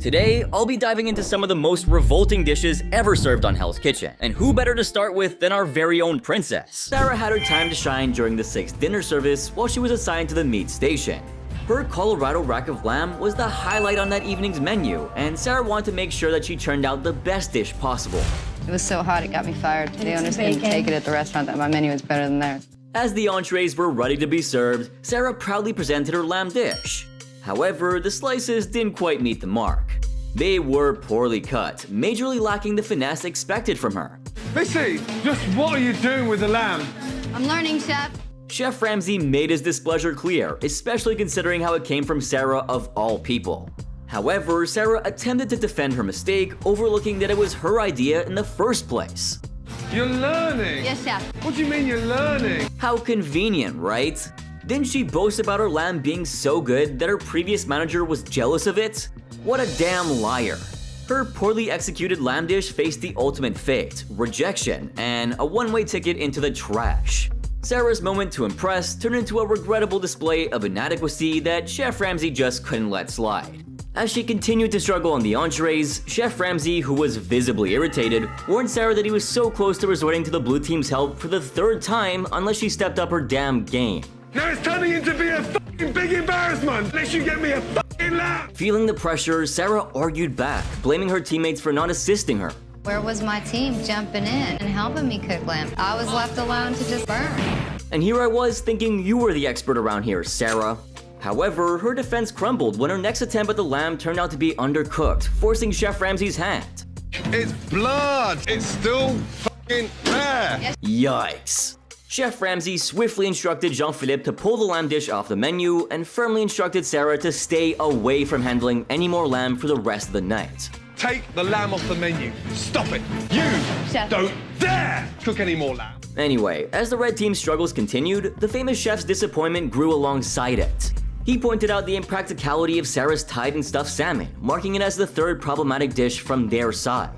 Today, I'll be diving into some of the most revolting dishes ever served on Hell's Kitchen. And who better to start with than our very own princess? Sarah had her time to shine during the 6th dinner service while she was assigned to the meat station. Her Colorado rack of lamb was the highlight on that evening's menu, and Sarah wanted to make sure that she turned out the best dish possible. It was so hot it got me fired. The owners couldn't take it at the restaurant that my menu was better than theirs. As the entrees were ready to be served, Sarah proudly presented her lamb dish. However, the slices didn't quite meet the mark. They were poorly cut, majorly lacking the finesse expected from her. Missy, just what are you doing with the lamb? I'm learning, Chef. Chef Ramsay made his displeasure clear, especially considering how it came from Sarah of all people. However, Sarah attempted to defend her mistake, overlooking that it was her idea in the first place. You're learning? Yes, Chef. What do you mean you're learning? How convenient, right? Didn't she boast about her lamb being so good that her previous manager was jealous of it? What a damn liar. Her poorly executed lamb dish faced the ultimate fate, rejection, and a one-way ticket into the trash. Sarah's moment to impress turned into a regrettable display of inadequacy that Chef Ramsay just couldn't let slide. As she continued to struggle on the entrees, Chef Ramsay, who was visibly irritated, warned Sarah that he was so close to resorting to the blue team's help for the 3rd time unless she stepped up her damn game. Now it's turning into be a fucking big embarrassment unless you get me a fucking lamb! Feeling the pressure, Sarah argued back, blaming her teammates for not assisting her. Where was my team jumping in and helping me cook lamb? I was left alone to just burn. And here I was thinking you were the expert around here, Sarah. However, her defense crumbled when her next attempt at the lamb turned out to be undercooked, forcing Chef Ramsay's hand. It's blood! It's still fucking there! Yikes. Chef Ramsay swiftly instructed Jean-Philippe to pull the lamb dish off the menu and firmly instructed Sarah to stay away from handling any more lamb for the rest of the night. Take the lamb off the menu. Stop it. You Chef. don't dare cook any more lamb. Anyway, as the red team's struggles continued, the famous chef's disappointment grew alongside it. He pointed out the impracticality of Sarah's Tide and stuffed salmon, marking it as the 3rd problematic dish from their side.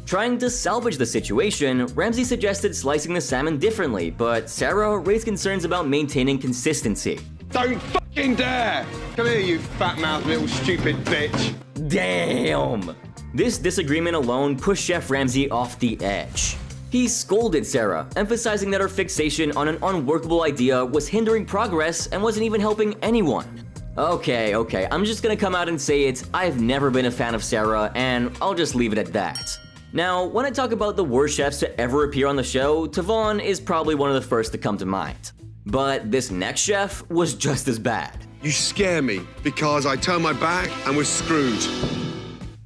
Trying to salvage the situation, Ramsay suggested slicing the salmon differently, but Sarah raised concerns about maintaining consistency. Don't fucking dare! Come here, you fat-mouthed little stupid bitch. Damn! This disagreement alone pushed Chef Ramsay off the edge. He scolded Sarah, emphasizing that her fixation on an unworkable idea was hindering progress and wasn't even helping anyone. Okay, I'm just gonna come out and say it, I've never been a fan of Sarah, and I'll just leave it at that. Now, when I talk about the worst chefs to ever appear on the show, Tavon is probably one of the first to come to mind. But this next chef was just as bad. You scare me because I turned my back and was screwed.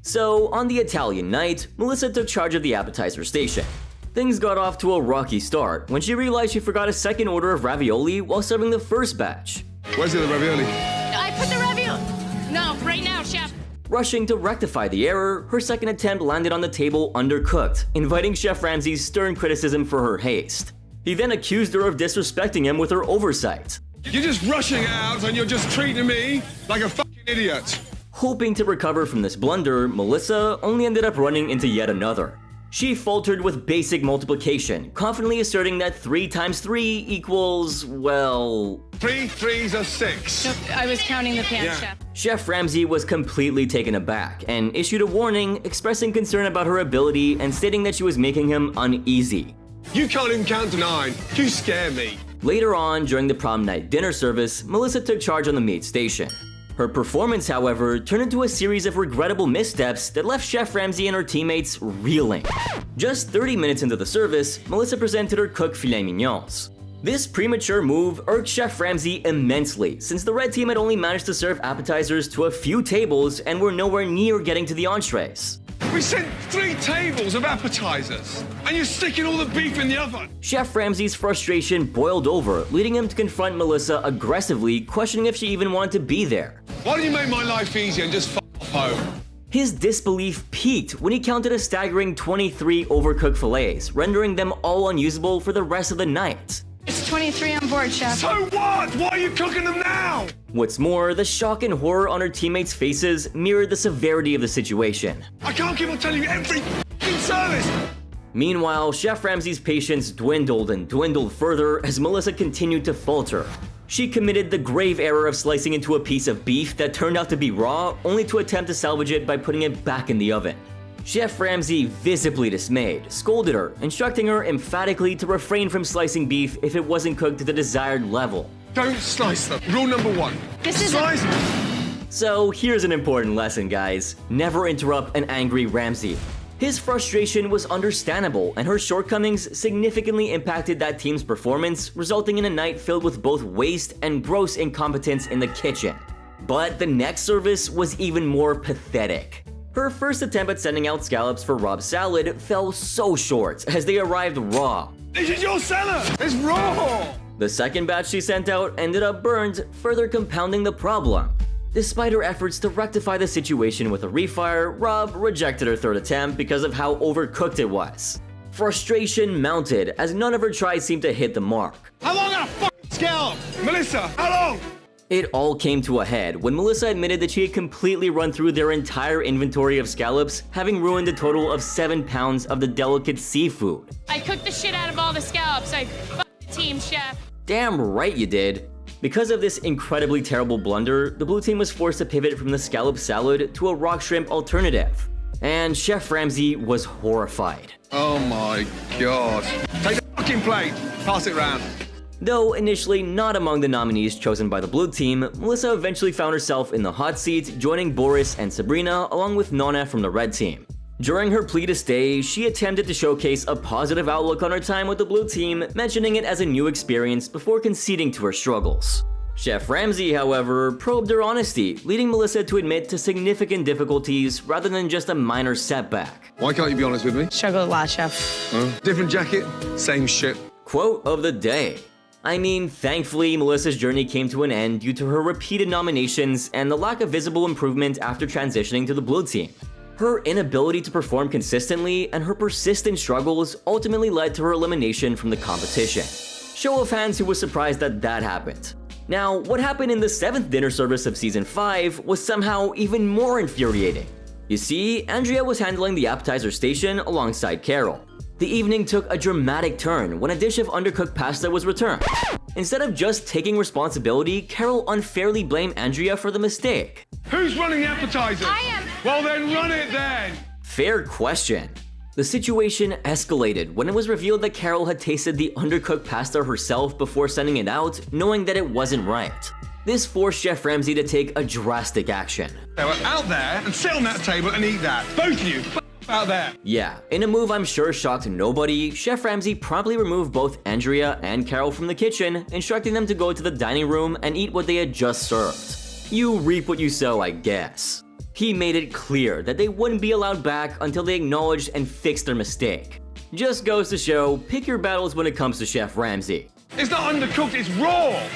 So, on the Italian night, Melissa took charge of the appetizer station. Things got off to a rocky start when she realized she forgot a 2nd order of ravioli while serving the first batch. Where's the other ravioli? I put the ravioli. No, right now, chef. Rushing to rectify the error, her 2nd attempt landed on the table undercooked, inviting Chef Ramsay's stern criticism for her haste. He then accused her of disrespecting him with her oversight. You're just rushing out and you're just treating me like a fucking idiot. Hoping to recover from this blunder, Melissa only ended up running into yet another. She faltered with basic multiplication, confidently asserting that 3 times 3 equals, well... 3 threes are 6. Nope, I was counting the pans, Yeah. chef. Chef Ramsay was completely taken aback and issued a warning, expressing concern about her ability and stating that she was making him uneasy. You can't even count to 9. You scare me. Later on, during the prom night dinner service, Melissa took charge on the meat station. Her performance, however, turned into a series of regrettable missteps that left Chef Ramsay and her teammates reeling. Just 30 minutes into the service, Melissa presented her cooked filet mignons. This premature move irked Chef Ramsay immensely, since the red team had only managed to serve appetizers to a few tables and were nowhere near getting to the entrees. We sent 3 tables of appetizers, and you're sticking all the beef in the oven. Chef Ramsay's frustration boiled over, leading him to confront Melissa aggressively, questioning if she even wanted to be there. Why don't you make my life easier and just fuck off home? His disbelief peaked when he counted a staggering 23 overcooked fillets, rendering them all unusable for the rest of the night. It's 23 on board, Chef. So what? Why are you cooking them now? What's more, the shock and horror on her teammates' faces mirrored the severity of the situation. I can't keep on telling you every fucking service. Meanwhile, Chef Ramsay's patience dwindled and dwindled further as Melissa continued to falter. She committed the grave error of slicing into a piece of beef that turned out to be raw, only to attempt to salvage it by putting it back in the oven. Chef Ramsay, visibly dismayed, scolded her, instructing her emphatically to refrain from slicing beef if it wasn't cooked to the desired level. Don't slice them. Rule number 1. This is Slice So here's an important lesson, guys. Never interrupt an angry Ramsay. His frustration was understandable, and her shortcomings significantly impacted that team's performance, resulting in a night filled with both waste and gross incompetence in the kitchen. But the next service was even more pathetic. Her first attempt at sending out scallops for Rob's salad fell so short as they arrived raw. This is your cellar. It's raw. The second batch she sent out ended up burned, further compounding the problem. Despite her efforts to rectify the situation with a refire, Rob rejected her third attempt because of how overcooked it was. Frustration mounted as none of her tries seemed to hit the mark. How long on a fucking scallop? Melissa, how long? It all came to a head when Melissa admitted that she had completely run through their entire inventory of scallops, having ruined a total of 7 pounds of the delicate seafood. I cooked the shit out of all the scallops. I fucked the team, chef. Damn right you did. Because of this incredibly terrible blunder, the blue team was forced to pivot from the scallop salad to a rock shrimp alternative. And Chef Ramsay was horrified. Oh my god. Take the fucking plate. Pass it round. Though initially not among the nominees chosen by the blue team, Melissa eventually found herself in the hot seat, joining Boris and Sabrina along with Nonna from the red team. During her plea to stay, she attempted to showcase a positive outlook on her time with the blue team, mentioning it as a new experience before conceding to her struggles. Chef Ramsay, however, probed her honesty, leading Melissa to admit to significant difficulties rather than just a minor setback. Why can't you be honest with me? Struggle a lot, chef. Different jacket, same shit. Quote of the day. I mean, thankfully, Melissa's journey came to an end due to her repeated nominations and the lack of visible improvement after transitioning to the blue team. Her inability to perform consistently and her persistent struggles ultimately led to her elimination from the competition. Show of hands who was surprised that that happened. Now, what happened in the 7th dinner service of Season 5 was somehow even more infuriating. You see, Andrea was handling the appetizer station alongside Carol. The evening took a dramatic turn when a dish of undercooked pasta was returned. Instead of just taking responsibility, Carol unfairly blamed Andrea for the mistake. Who's running the appetizers? I am. Well then run it then. Fair question. The situation escalated when it was revealed that Carol had tasted the undercooked pasta herself before sending it out, knowing that it wasn't right. This forced Chef Ramsay to take a drastic action. They were out there and sit on that table and eat that. Both of you, out there. Yeah, in a move I'm sure shocked nobody, Chef Ramsay promptly removed both Andrea and Carol from the kitchen, instructing them to go to the dining room and eat what they had just served. You reap what you sow, I guess. He made it clear that they wouldn't be allowed back until they acknowledged and fixed their mistake. Just goes to show, pick your battles when it comes to Chef Ramsay. It's not undercooked, it's raw.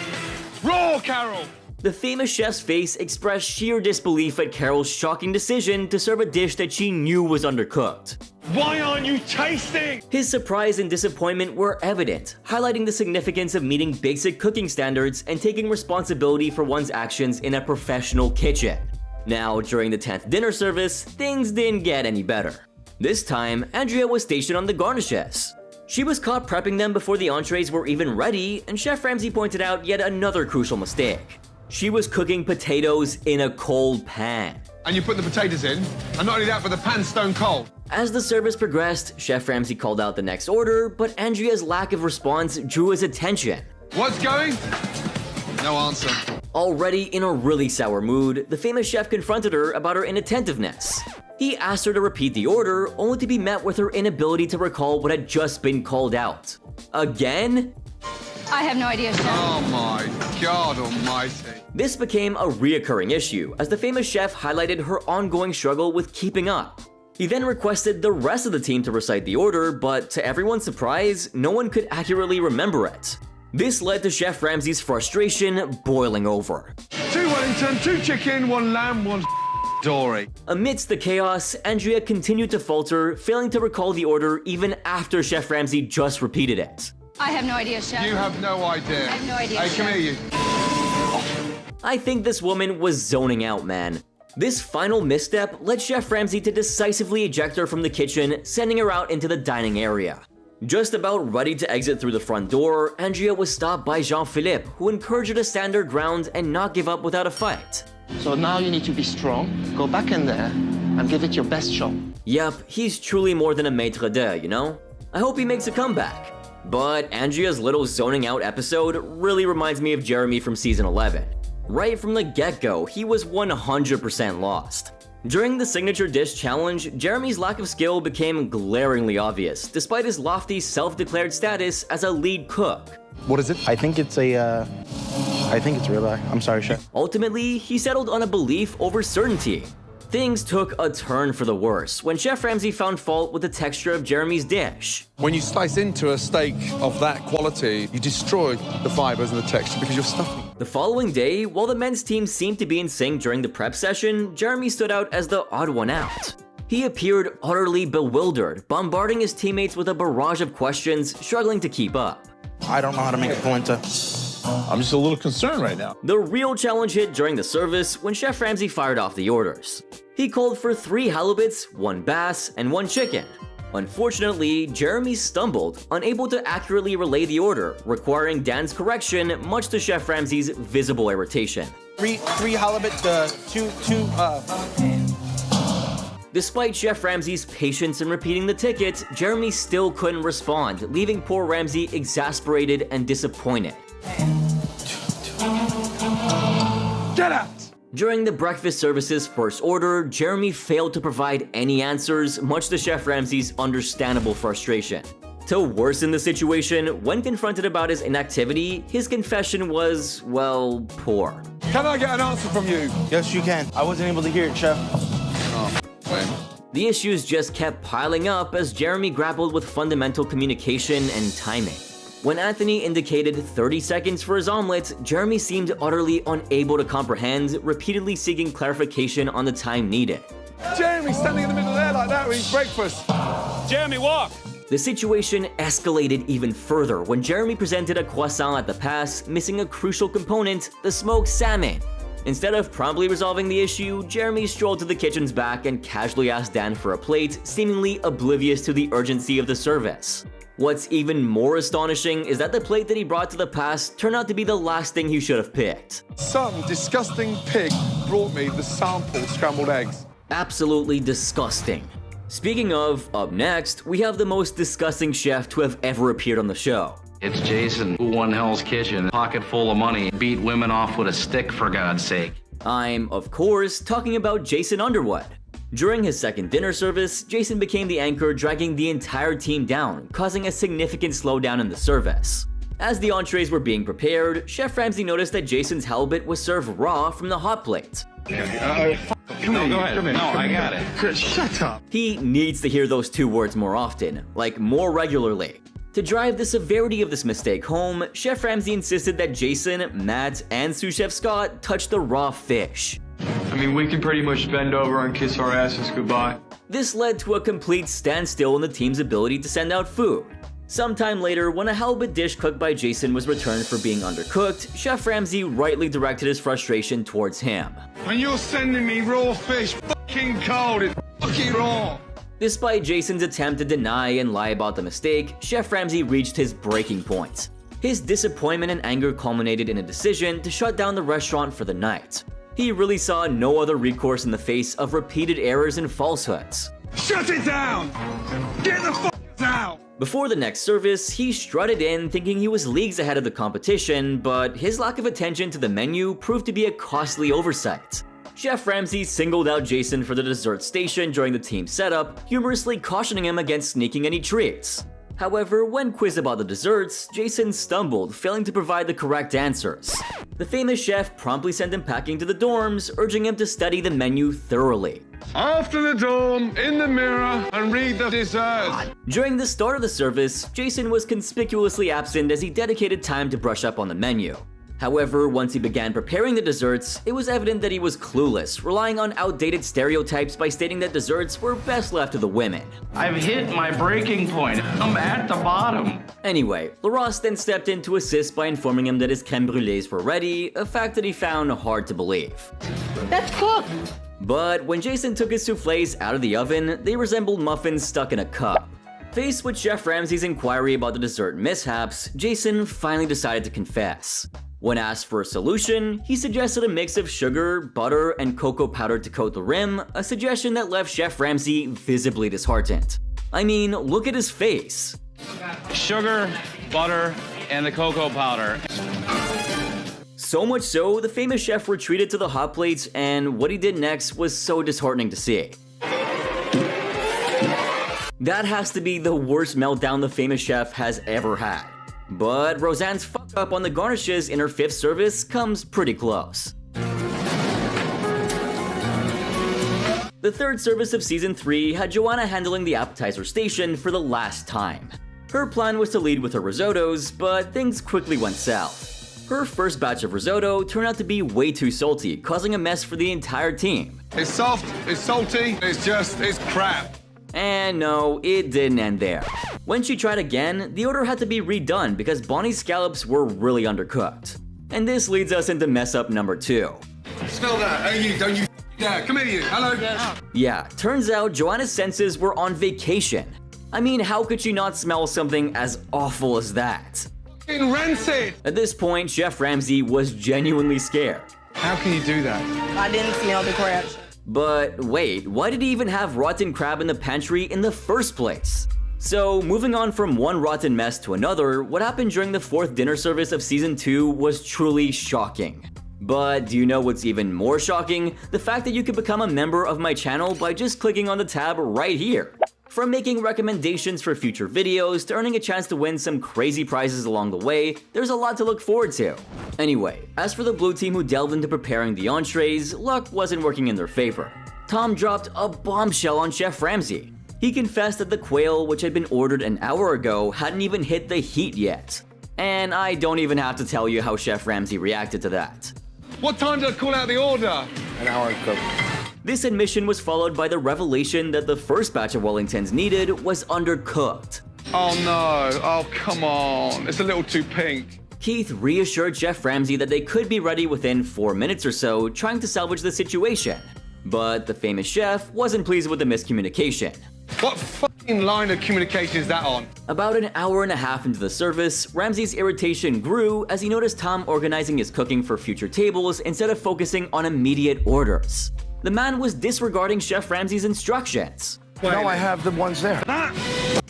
Raw, Carol. The famous chef's face expressed sheer disbelief at Carol's shocking decision to serve a dish that she knew was undercooked. Why aren't you tasting? His surprise and disappointment were evident, highlighting the significance of meeting basic cooking standards and taking responsibility for one's actions in a professional kitchen. Now, during the 10th dinner service, things didn't get any better. This time, Andrea was stationed on the garnishes. She was caught prepping them before the entrees were even ready, and Chef Ramsay pointed out yet another crucial mistake. She was cooking potatoes in a cold pan. And you put the potatoes in, and not only that, but the pan's stone cold. As the service progressed, Chef Ramsay called out the next order, but Andrea's lack of response drew his attention. What's going? No answer. Already in a really sour mood, the famous chef confronted her about her inattentiveness. He asked her to repeat the order, only to be met with her inability to recall what had just been called out. Again? I have no idea, Chef. Oh my God almighty. This became a reoccurring issue, as the famous chef highlighted her ongoing struggle with keeping up. He then requested the rest of the team to recite the order, but to everyone's surprise, no one could accurately remember it. This led to Chef Ramsay's frustration boiling over. 2 Wellington, 2 chicken, 1 lamb, 1 dory. Amidst the chaos, Andrea continued to falter, failing to recall the order even after Chef Ramsay just repeated it. I have no idea, Chef. You have no idea. I have no idea, Hey, come Chef. here, you. I think this woman was zoning out, man. This final misstep led Chef Ramsay to decisively eject her from the kitchen, sending her out into the dining area. Just about ready to exit through the front door, Andrea was stopped by Jean-Philippe, who encouraged her to stand her ground and not give up without a fight. So now you need to be strong, go back in there, and give it your best shot. Yep, he's truly more than a maître d', you know? I hope he makes a comeback. But Andrea's little zoning out episode really reminds me of Jeremy from season 11. Right from the get-go, he was 100% lost. During the signature dish challenge, Jeremy's lack of skill became glaringly obvious, despite his lofty self-declared status as a lead cook. What is it? I think it's ribeye. I'm sorry, chef. Ultimately, he settled on a belief over certainty. Things took a turn for the worse when Chef Ramsay found fault with the texture of Jeremy's dish. When you slice into a steak of that quality, you destroy the fibers and the texture because you're stuffing. The following day, while the men's team seemed to be in sync during the prep session, Jeremy stood out as the odd one out. He appeared utterly bewildered, bombarding his teammates with a barrage of questions, struggling to keep up. I don't know how to make a polenta. I'm just a little concerned right now. The real challenge hit during the service when Chef Ramsay fired off the orders. He called for 3 halibuts, 1 bass, and 1 chicken. Unfortunately, Jeremy stumbled, unable to accurately relay the order, requiring Dan's correction, much to Chef Ramsay's visible irritation. Three halibut, two. Despite Chef Ramsay's patience in repeating the ticket, Jeremy still couldn't respond, leaving poor Ramsay exasperated and disappointed. Get out! During the breakfast service's first order, Jeremy failed to provide any answers, much to Chef Ramsay's understandable frustration. To worsen the situation, when confronted about his inactivity, his confession was, well, poor. Can I get an answer from you? Yes, you can. I wasn't able to hear it, chef. The issues just kept piling up as Jeremy grappled with fundamental communication and timing. When Anthony indicated 30 seconds for his omelet, Jeremy seemed utterly unable to comprehend, repeatedly seeking clarification on the time needed. Jeremy standing in the middle there like that with his breakfast. Jeremy, walk! The situation escalated even further when Jeremy presented a croissant at the pass, missing a crucial component, the smoked salmon. Instead of promptly resolving the issue, Jeremy strolled to the kitchen's back and casually asked Dan for a plate, seemingly oblivious to the urgency of the service. What's even more astonishing is that the plate that he brought to the pass turned out to be the last thing he should have picked. Some disgusting pig brought me the sample scrambled eggs. Absolutely disgusting. Speaking of, up next, we have the most disgusting chef to have ever appeared on the show. It's Jason, who won Hell's Kitchen, pocket full of money, beat women off with a stick for God's sake. I'm, of course, talking about Jason Underwood. During his second dinner service, Jason became the anchor, dragging the entire team down, causing a significant slowdown in the service. As the entrees were being prepared, Chef Ramsay noticed that Jason's halibut was served raw from the hot plate. Come on, go ahead. No, I got it. Shut up. He needs to hear those 2 words more often, like more regularly. To drive the severity of this mistake home, Chef Ramsay insisted that Jason, Matt, and sous chef Scott touch the raw fish. I mean, we can pretty much bend over and kiss our asses goodbye. This led to a complete standstill in the team's ability to send out food. Sometime later, when a halibut dish cooked by Jason was returned for being undercooked, Chef Ramsay rightly directed his frustration towards him. And you're sending me raw fish fucking cold. It's fucking raw. Despite Jason's attempt to deny and lie about the mistake, Chef Ramsay reached his breaking point. His disappointment and anger culminated in a decision to shut down the restaurant for the night. He really saw no other recourse in the face of repeated errors and falsehoods. Shut it down! Get the fuck out! Before the next service, he strutted in thinking he was leagues ahead of the competition, but his lack of attention to the menu proved to be a costly oversight. Chef Ramsay singled out Jason for the dessert station during the team setup, humorously cautioning him against sneaking any treats. However, when quizzed about the desserts, Jason stumbled, failing to provide the correct answers. The famous chef promptly sent him packing to the dorms, urging him to study the menu thoroughly. After the dawn, in the mirror, and read the dessert. During the start of the service, Jason was conspicuously absent as he dedicated time to brush up on the menu. However, once he began preparing the desserts, it was evident that he was clueless, relying on outdated stereotypes by stating that desserts were best left to the women. I've hit my breaking point. I'm at the bottom. Anyway, Larosse then stepped in to assist by informing him that his crème brûlées were ready, a fact that he found hard to believe. That's cooked. But when Jason took his soufflés out of the oven, they resembled muffins stuck in a cup. Faced with Chef Ramsay's inquiry about the dessert mishaps, Jason finally decided to confess. When asked for a solution, he suggested a mix of sugar, butter, and cocoa powder to coat the rim, a suggestion that left Chef Ramsay visibly disheartened. I mean, look at his face. Sugar, butter, and the cocoa powder. So much so, the famous chef retreated to the hot plates, and what he did next was so disheartening to see. That has to be the worst meltdown the famous chef has ever had. But Roseanne's fuck up on the garnishes in her 5th service comes pretty close. The 3rd service of season 3 had Joanna handling the appetizer station for the last time. Her plan was to lead with her risottos, but things quickly went south. Her first batch of risotto turned out to be way too salty, causing a mess for the entire team. It's soft, it's salty, it's crap. And no, it didn't end there. When she tried again, the order had to be redone because Bonnie's scallops were really undercooked. And this leads us into mess up number 2. Smell that. Hey, you, don't you yeah, come here, you. Hello. Yeah, turns out Joanna's senses were on vacation. I mean, how could she not smell something as awful as that? In rancid. At this point, Chef Ramsay was genuinely scared. How can you do that? I didn't smell the crab. But wait, why did he even have rotten crab in the pantry in the first place? So, moving on from one rotten mess to another, what happened during the 4th dinner service of season 2 was truly shocking. But do you know what's even more shocking? The fact that you could become a member of my channel by just clicking on the tab right here. From making recommendations for future videos to earning a chance to win some crazy prizes along the way, there's a lot to look forward to. Anyway, as for the blue team who delved into preparing the entrees, luck wasn't working in their favor. Tom dropped a bombshell on Chef Ramsay. He confessed that the quail, which had been ordered an hour ago, hadn't even hit the heat yet. And I don't even have to tell you how Chef Ramsay reacted to that. What time did I call out the order? An hour ago. This admission was followed by the revelation that the first batch of Wellingtons needed was undercooked. Oh no, oh come on, it's a little too pink. Keith reassured Chef Ramsay that they could be ready within 4 minutes or so, trying to salvage the situation. But the famous chef wasn't pleased with the miscommunication. What fucking line of communication is that on? About an hour and a half into the service, Ramsay's irritation grew as he noticed Tom organizing his cooking for future tables instead of focusing on immediate orders. The man was disregarding Chef Ramsay's instructions. No, I have the ones there.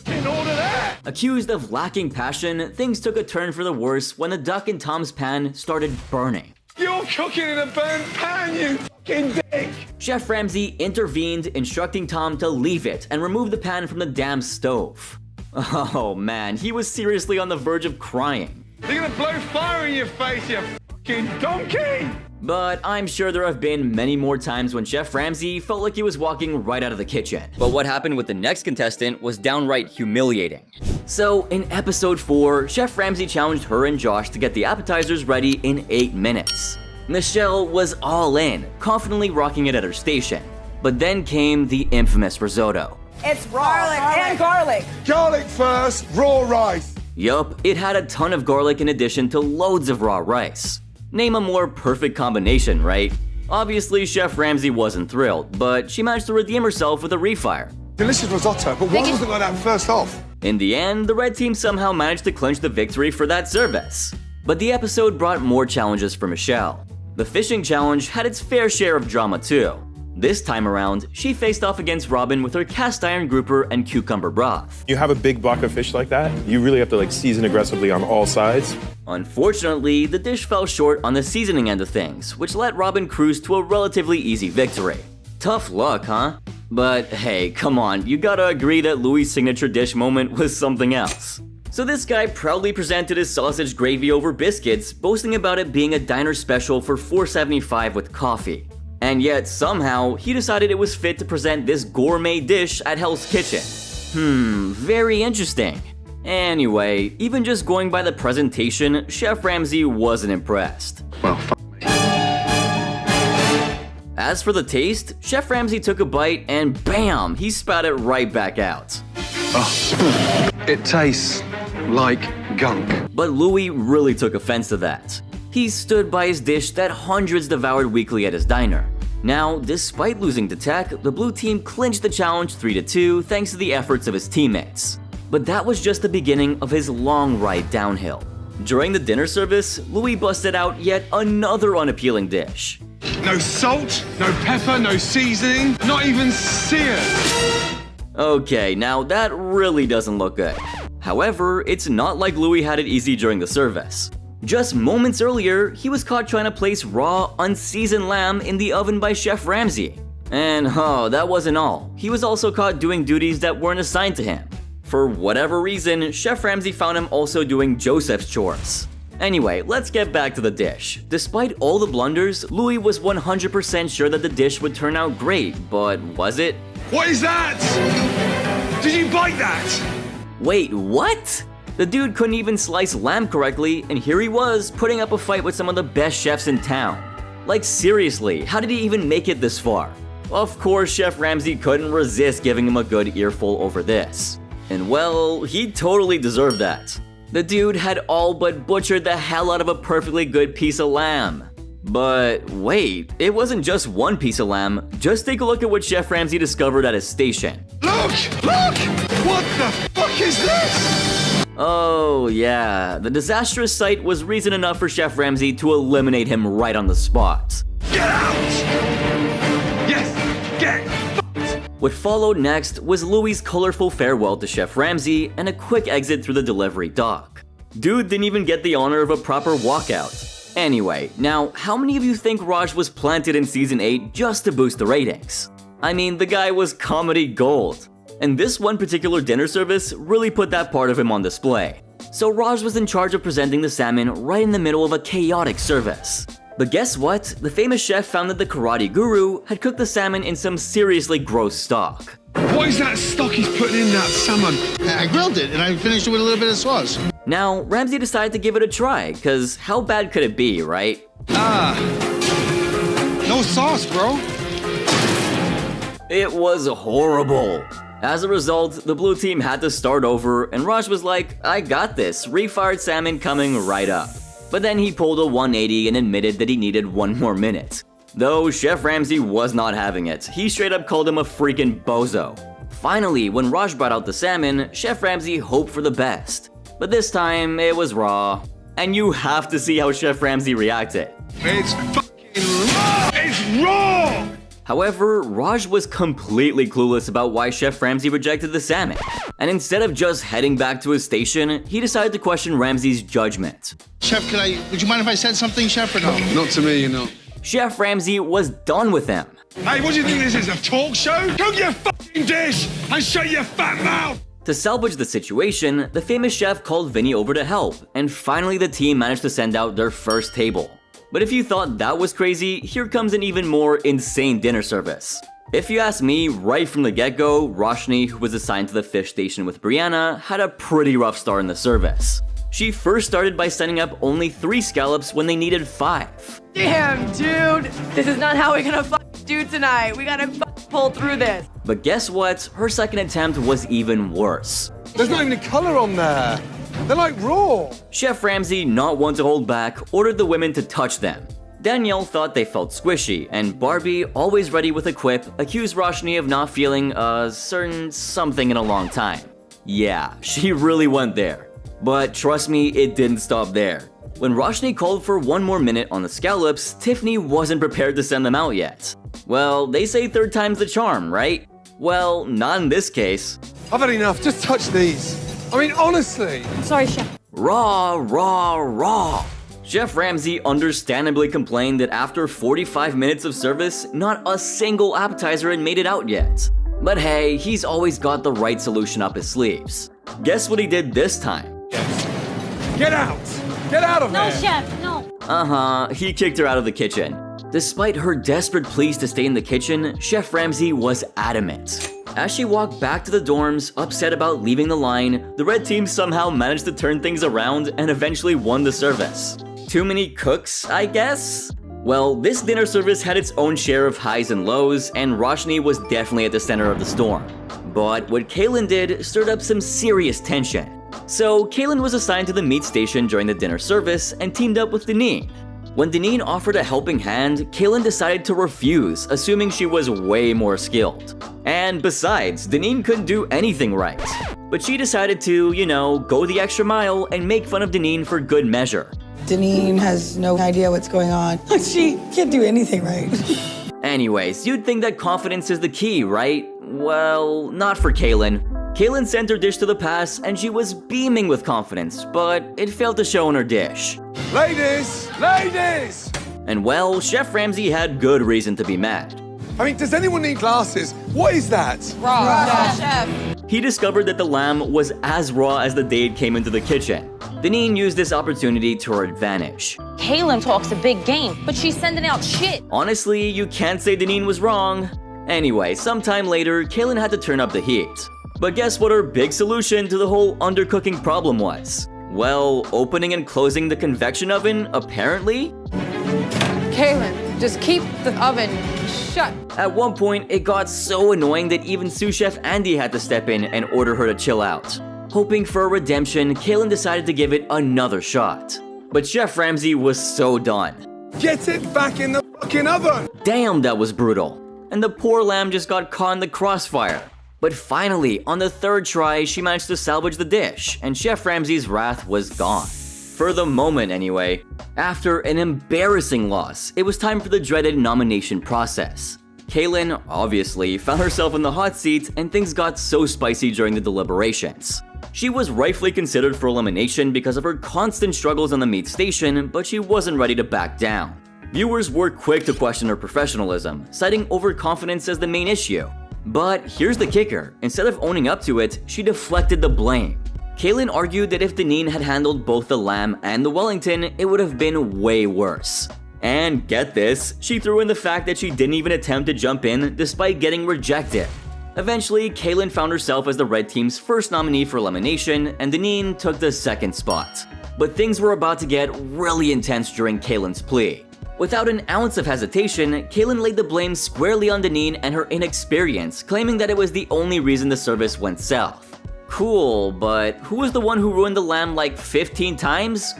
In order that! Accused of lacking passion, things took a turn for the worse when the duck in Tom's pan started burning. You're cooking in a burnt pan, you fucking dick! Chef Ramsay intervened, instructing Tom to leave it and remove the pan from the damn stove. Oh man, he was seriously on the verge of crying. You're gonna blow fire in your face, you fucking donkey! But I'm sure there have been many more times when Chef Ramsay felt like he was walking right out of the kitchen. But what happened with the next contestant was downright humiliating. So, in episode 4, Chef Ramsay challenged her and Josh to get the appetizers ready in 8 minutes. Michelle was all in, confidently rocking it at her station. But then came the infamous risotto. It's garlic and garlic. Garlic first, raw rice. Yup, it had a ton of garlic in addition to loads of raw rice. Name a more perfect combination, right? Obviously, Chef Ramsay wasn't thrilled, but she managed to redeem herself with a refire. Delicious risotto, but why wasn't like that first off? In the end, the red team somehow managed to clinch the victory for that service. But the episode brought more challenges for Michelle. The fishing challenge had its fair share of drama too. This time around, she faced off against Robin with her cast iron grouper and cucumber broth. You have a big block of fish like that, you really have to season aggressively on all sides. Unfortunately, the dish fell short on the seasoning end of things, which let Robin cruise to a relatively easy victory. Tough luck, huh? But hey, come on, you gotta agree that Louis' signature dish moment was something else. So this guy proudly presented his sausage gravy over biscuits, boasting about it being a diner special for $4.75 with coffee. And yet, somehow, he decided it was fit to present this gourmet dish at Hell's Kitchen. Very interesting. Anyway, even just going by the presentation, Chef Ramsay wasn't impressed. Well, fuck me. As for the taste, Chef Ramsay took a bite and bam, he spat it right back out. It tastes like gunk. But Louis really took offense to that. He stood by his dish that hundreds devoured weekly at his diner. Now, despite losing to Tech, the blue team clinched the challenge 3-2 thanks to the efforts of his teammates. But that was just the beginning of his long ride downhill. During the dinner service, Louis busted out yet another unappealing dish. No salt, no pepper, no seasoning, not even seared. Okay, now that really doesn't look good. However, it's not like Louis had it easy during the service. Just moments earlier, he was caught trying to place raw, unseasoned lamb in the oven by Chef Ramsay. And that wasn't all. He was also caught doing duties that weren't assigned to him. For whatever reason, Chef Ramsay found him also doing Joseph's chores. Anyway, let's get back to the dish. Despite all the blunders, Louis was 100% sure that the dish would turn out great, but was it? What is that? Did you bite that? Wait, what? The dude couldn't even slice lamb correctly, and here he was putting up a fight with some of the best chefs in town. Like seriously, how did he even make it this far? Of course, Chef Ramsay couldn't resist giving him a good earful over this. And well, he totally deserved that. The dude had all but butchered the hell out of a perfectly good piece of lamb. But wait, it wasn't just one piece of lamb. Just take a look at what Chef Ramsay discovered at his station. Look! Look! What the fuck is this? Oh yeah, the disastrous sight was reason enough for Chef Ramsay to eliminate him right on the spot. Get out! Yes, get fucked! What followed next was Louis' colorful farewell to Chef Ramsay and a quick exit through the delivery dock. Dude didn't even get the honor of a proper walkout. Anyway, now how many of you think Raj was planted in season 8 just to boost the ratings? I mean, the guy was comedy gold. And this one particular dinner service really put that part of him on display. So Raj was in charge of presenting the salmon right in the middle of a chaotic service. But guess what? The famous chef found that the karate guru had cooked the salmon in some seriously gross stock. What is that stock he's putting in that salmon? I grilled it and I finished it with a little bit of sauce. Now, Ramsay decided to give it a try, cause how bad could it be, right? No sauce, bro. It was horrible. As a result, the blue team had to start over, and Raj was like, I got this, refired salmon coming right up. But then he pulled a 180 and admitted that he needed one more minute. Though Chef Ramsay was not having it, he straight up called him a freaking bozo. Finally, when Raj brought out the salmon, Chef Ramsay hoped for the best. But this time, it was raw. And you have to see how Chef Ramsay reacted. It's fucking raw! It's raw! However, Raj was completely clueless about why Chef Ramsay rejected the salmon. And instead of just heading back to his station, he decided to question Ramsay's judgment. Chef, would you mind if I said something, Chef, or no? Not to me, you know. Chef Ramsay was done with him. Hey, what do you think this is, a talk show? Cook your fucking dish and shut your fat mouth! To salvage the situation, the famous chef called Vinny over to help, and finally the team managed to send out their first table. But if you thought that was crazy, here comes an even more insane dinner service. If you ask me, right from the get-go, Roshni, who was assigned to the fish station with Brianna, had a pretty rough start in the service. She first started by setting up only 3 scallops when they needed 5. Damn, dude. This is not how we're gonna do tonight. We gotta pull through this. But guess what? Her second attempt was even worse. There's not even a color on there. They're like raw. Chef Ramsay, not one to hold back, ordered the women to touch them. Danielle thought they felt squishy, and Barbie, always ready with a quip, accused Roshni of not feeling a certain something in a long time. Yeah, she really went there. But trust me, it didn't stop there. When Roshni called for one more minute on the scallops, Tiffany wasn't prepared to send them out yet. Well, they say third time's the charm, right? Well, not in this case. I've had enough, just touch these. I mean, honestly. Sorry, Chef. Raw, raw, raw. Chef Ramsay understandably complained that after 45 minutes of service, not a single appetizer had made it out yet. But hey, he's always got the right solution up his sleeves. Guess what he did this time? Get out! Get out of here! No, Chef, no. He kicked her out of the kitchen. Despite her desperate pleas to stay in the kitchen, Chef Ramsay was adamant. As she walked back to the dorms, upset about leaving the line, the red team somehow managed to turn things around and eventually won the service. Too many cooks, I guess? Well, this dinner service had its own share of highs and lows, and Roshni was definitely at the center of the storm. But what Kaylin did stirred up some serious tension. So Kaylin was assigned to the meat station during the dinner service and teamed up with Deneen. When Deneen offered a helping hand, Kaylin decided to refuse, assuming she was way more skilled. And besides, Deneen couldn't do anything right. But she decided to, you know, go the extra mile and make fun of Deneen for good measure. Deneen has no idea what's going on. She can't do anything right. Anyways, you'd think that confidence is the key, right? Well, not for Kaylin. Kaylin sent her dish to the pass and she was beaming with confidence, but it failed to show on her dish. Ladies! Ladies! And well, Chef Ramsay had good reason to be mad. I mean, does anyone need glasses? What is that? Raw, chef. He discovered that the lamb was as raw as the day it came into the kitchen. Deneen used this opportunity to her advantage. Kaylin talks a big game, but she's sending out shit. Honestly, you can't say Deneen was wrong. Anyway, sometime later, Kaylin had to turn up the heat. But guess what her big solution to the whole undercooking problem was? Well, opening and closing the convection oven, apparently? Kaylin, just keep the oven shut. At one point, it got so annoying that even sous chef Andy had to step in and order her to chill out. Hoping for a redemption, Kaylin decided to give it another shot. But Chef Ramsay was so done. Get it back in the fucking oven! Damn, that was brutal. And the poor lamb just got caught in the crossfire. But finally, on the third try, she managed to salvage the dish, and Chef Ramsay's wrath was gone. For the moment, anyway. After an embarrassing loss, it was time for the dreaded nomination process. Kaylin, obviously, found herself in the hot seat, and things got so spicy during the deliberations. She was rightfully considered for elimination because of her constant struggles on the meat station, but she wasn't ready to back down. Viewers were quick to question her professionalism, citing overconfidence as the main issue. But here's the kicker, instead of owning up to it, she deflected the blame. Kaylin argued that if Deneen had handled both the lamb and the Wellington, it would have been way worse. And get this, she threw in the fact that she didn't even attempt to jump in despite getting rejected. Eventually, Kaylin found herself as the red team's first nominee for elimination, and Deneen took the second spot. But things were about to get really intense during Kaylin's plea. Without an ounce of hesitation, Kaylin laid the blame squarely on Deneen and her inexperience, claiming that it was the only reason the service went south. Cool, but who was the one who ruined the lamb like 15 times?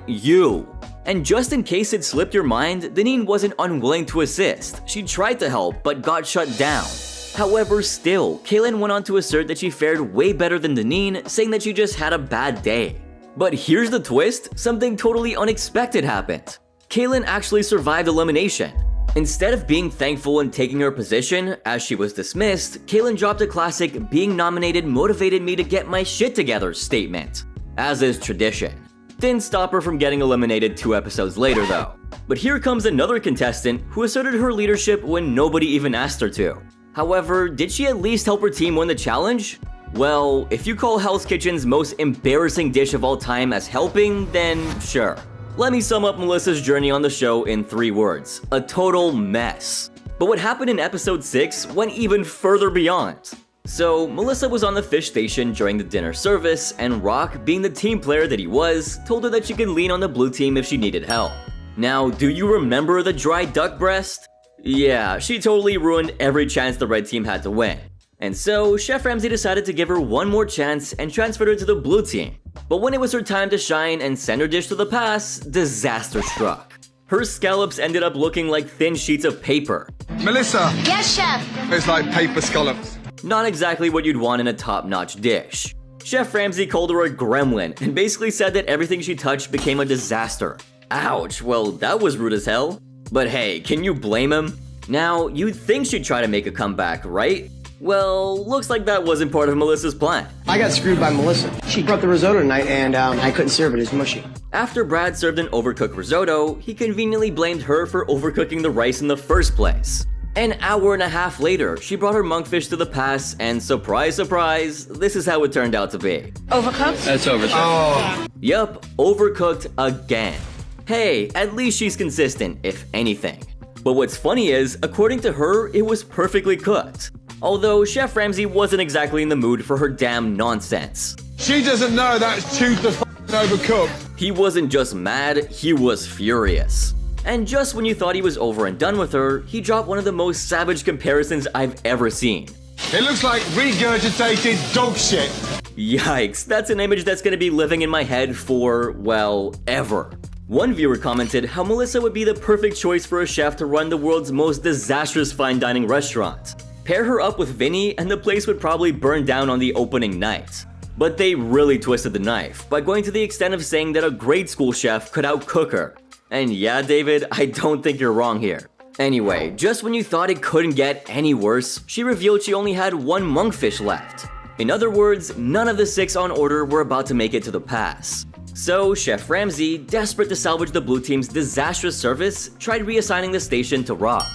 You. And just in case it slipped your mind, Deneen wasn't unwilling to assist. She tried to help, but got shut down. However, still, Kaylin went on to assert that she fared way better than Deneen, saying that she just had a bad day. But here's the twist, something totally unexpected happened. Kaylin actually survived elimination. Instead of being thankful and taking her position, as she was dismissed, Kaylin dropped a classic "being nominated motivated me to get my shit together" statement. As is tradition. Didn't stop her from getting eliminated 2 episodes later though. But here comes another contestant who asserted her leadership when nobody even asked her to. However, did she at least help her team win the challenge? Well, if you call Hell's Kitchen's most embarrassing dish of all time as helping, then sure. Let me sum up Melissa's journey on the show in 3 words: a total mess. But what happened in episode 6 went even further beyond. So, Melissa was on the fish station during the dinner service, and Rock, being the team player that he was, told her that she could lean on the blue team if she needed help. Now, do you remember the dry duck breast? Yeah, she totally ruined every chance the red team had to win. And so, Chef Ramsay decided to give her one more chance and transferred her to the blue team. But when it was her time to shine and send her dish to the pass, disaster struck. Her scallops ended up looking like thin sheets of paper. Melissa! Yes, chef. It's like paper scallops. Not exactly what you'd want in a top-notch dish. Chef Ramsay called her a gremlin and basically said that everything she touched became a disaster. Ouch, well that was rude as hell. But hey, can you blame him? Now, you'd think she'd try to make a comeback, right? Well, looks like that wasn't part of Melissa's plan. I got screwed by Melissa. She brought the risotto tonight and I couldn't serve it, it's mushy. After Brad served an overcooked risotto, he conveniently blamed her for overcooking the rice in the first place. An hour and a half later, she brought her monkfish to the pass, and surprise, surprise, this is how it turned out to be. Overcooked? That's overcooked. Oh. Yup, overcooked again. Hey, at least she's consistent, if anything. But what's funny is, according to her, it was perfectly cooked. Although Chef Ramsay wasn't exactly in the mood for her damn nonsense. She doesn't know that's too overcooked. He wasn't just mad, he was furious. And just when you thought he was over and done with her, he dropped one of the most savage comparisons I've ever seen. It looks like regurgitated dog shit. Yikes, that's an image that's gonna be living in my head for, well, ever. One viewer commented how Melissa would be the perfect choice for a chef to run the world's most disastrous fine dining restaurant. Pair her up with Vinny and the place would probably burn down on the opening night. But they really twisted the knife by going to the extent of saying that a grade school chef could outcook her. And yeah, David, I don't think you're wrong here. Anyway, just when you thought it couldn't get any worse, she revealed she only had one monkfish left. In other words, none of the 6 on order were about to make it to the pass. So, Chef Ramsay, desperate to salvage the blue team's disastrous service, tried reassigning the station to Rock.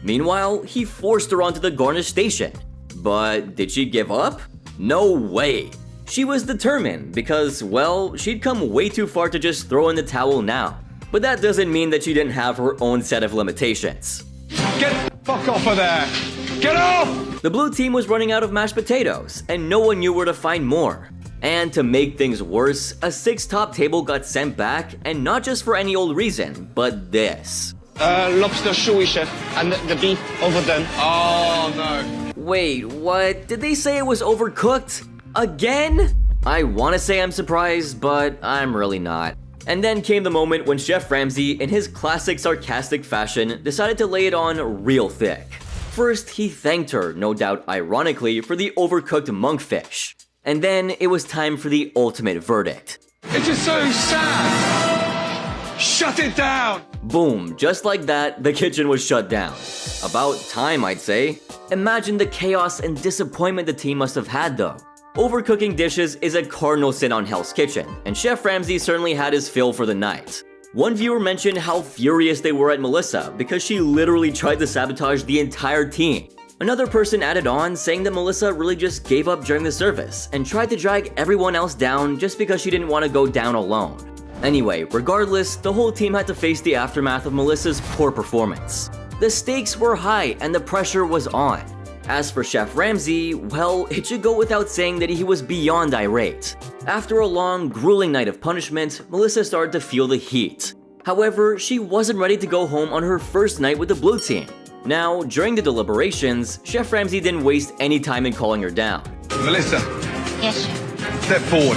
Meanwhile, he forced her onto the garnish station. But did she give up? No way! She was determined because, well, she'd come way too far to just throw in the towel now. But that doesn't mean that she didn't have her own set of limitations. Get the fuck off of there! Get off! The blue team was running out of mashed potatoes, and no one knew where to find more. And to make things worse, a 6-top table got sent back, and not just for any old reason, but this. Lobster chewy, chef, and the beef overdone. Oh, no. Wait, what? Did they say it was overcooked? Again? I want to say I'm surprised, but I'm really not. And then came the moment when Chef Ramsay, in his classic sarcastic fashion, decided to lay it on real thick. First, he thanked her, no doubt ironically, for the overcooked monkfish. And then it was time for the ultimate verdict. It's just so sad. Shut it down. Boom, just like that, the kitchen was shut down. About time, I'd say. Imagine the chaos and disappointment the team must have had though. Overcooking dishes is a cardinal sin on Hell's Kitchen, and Chef Ramsay certainly had his fill for the night. One viewer mentioned how furious they were at Melissa because she literally tried to sabotage the entire team. Another person added on, saying that Melissa really just gave up during the service and tried to drag everyone else down just because she didn't want to go down alone. Anyway, regardless, the whole team had to face the aftermath of Melissa's poor performance. The stakes were high and the pressure was on. As for Chef Ramsay, well, it should go without saying that he was beyond irate. After a long, grueling night of punishment, Melissa started to feel the heat. However, she wasn't ready to go home on her first night with the blue team. Now, during the deliberations, Chef Ramsay didn't waste any time in calling her down. Melissa. Yes, chef. Step forward.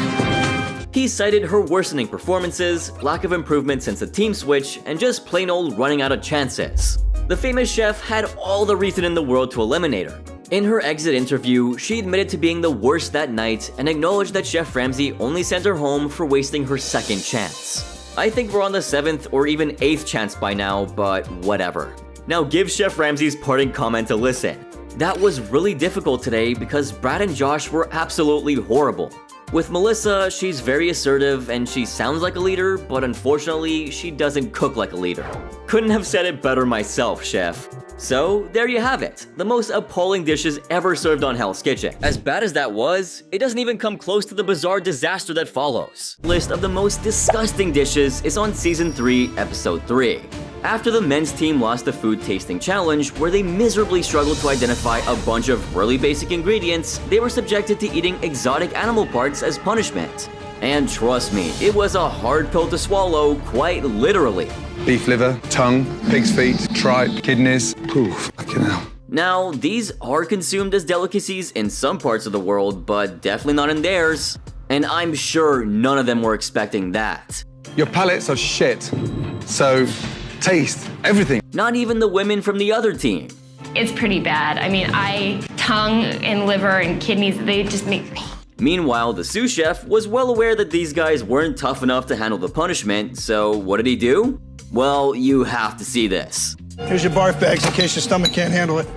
He cited her worsening performances, lack of improvement since the team switch, and just plain old running out of chances. The famous chef had all the reason in the world to eliminate her. In her exit interview, she admitted to being the worst that night and acknowledged that Chef Ramsay only sent her home for wasting her second chance. I think we're on the 7th or even 8th chance by now, but whatever. Now give Chef Ramsay's parting comment a listen. That was really difficult today because Brad and Josh were absolutely horrible. With Melissa, she's very assertive and she sounds like a leader, but unfortunately, she doesn't cook like a leader. Couldn't have said it better myself, chef. So, there you have it, the most appalling dishes ever served on Hell's Kitchen. As bad as that was, it doesn't even come close to the bizarre disaster that follows. List of the most disgusting dishes is on Season 3, Episode 3. After the men's team lost the food tasting challenge, where they miserably struggled to identify a bunch of really basic ingredients, they were subjected to eating exotic animal parts as punishment. And trust me, it was a hard pill to swallow, quite literally. Beef liver, tongue, pig's feet, tripe, kidneys. Poof, fucking hell. Now, these are consumed as delicacies in some parts of the world, but definitely not in theirs. And I'm sure none of them were expecting that. Your palates are shit. So, taste, everything. Not even the women from the other team. It's pretty bad. I mean, tongue and liver and kidneys, they just make me. Meanwhile, the sous chef was well aware that these guys weren't tough enough to handle the punishment, so what did he do? Well, you have to see this. Here's your barf bags in case your stomach can't handle it.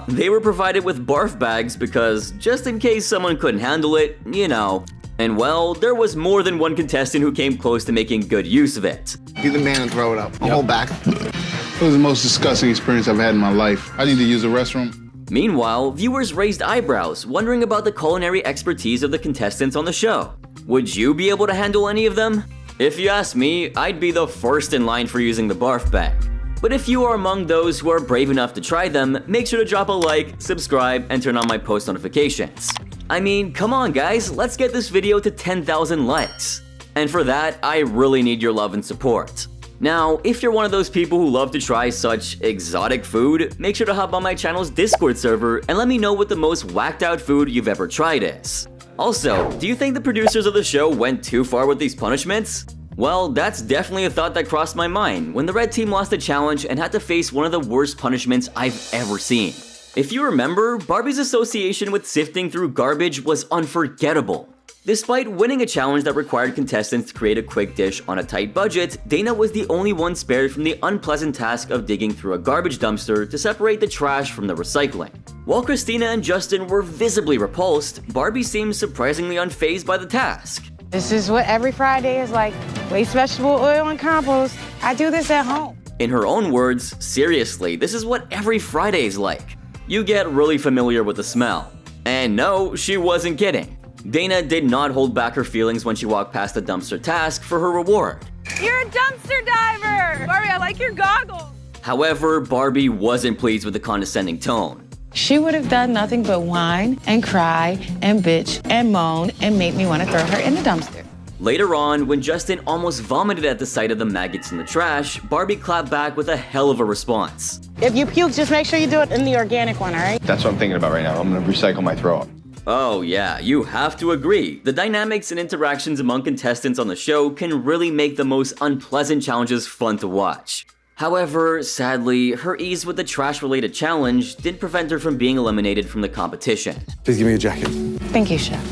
They were provided with barf bags because just in case someone couldn't handle it, you know. And well, there was more than one contestant who came close to making good use of it. Be the man and throw it up. I'll hold back. It was the most disgusting experience I've had in my life. I need to use the restroom. Meanwhile, viewers raised eyebrows, wondering about the culinary expertise of the contestants on the show. Would you be able to handle any of them? If you ask me, I'd be the first in line for using the barf bag. But if you are among those who are brave enough to try them, make sure to drop a like, subscribe, and turn on my post notifications. I mean, come on guys, let's get this video to 10,000 likes. And for that, I really need your love and support. Now, if you're one of those people who love to try such exotic food, make sure to hop on my channel's Discord server and let me know what the most whacked out food you've ever tried is. Also, do you think the producers of the show went too far with these punishments? Well, that's definitely a thought that crossed my mind when the red team lost the challenge and had to face one of the worst punishments I've ever seen. If you remember, Barbie's association with sifting through garbage was unforgettable. Despite winning a challenge that required contestants to create a quick dish on a tight budget, Dana was the only one spared from the unpleasant task of digging through a garbage dumpster to separate the trash from the recycling. While Christina and Justin were visibly repulsed, Barbie seemed surprisingly unfazed by the task. This is what every Friday is like. Waste vegetable oil and compost. I do this at home. In her own words, seriously, this is what every Friday is like. You get really familiar with the smell. And no, she wasn't kidding. Dana did not hold back her feelings when she walked past the dumpster task for her reward. You're a dumpster diver! Barbie, I like your goggles. However, Barbie wasn't pleased with the condescending tone. She would have done nothing but whine and cry and bitch and moan and make me want to throw her in the dumpster. Later on, when Justin almost vomited at the sight of the maggots in the trash, Barbie clapped back with a hell of a response. If you puke, just make sure you do it in the organic one, all right? That's what I'm thinking about right now. I'm gonna recycle my throw up. Oh yeah, you have to agree. The dynamics and interactions among contestants on the show can really make the most unpleasant challenges fun to watch. However, sadly, her ease with the trash-related challenge didn't prevent her from being eliminated from the competition. Please give me a jacket. Thank you, Chef.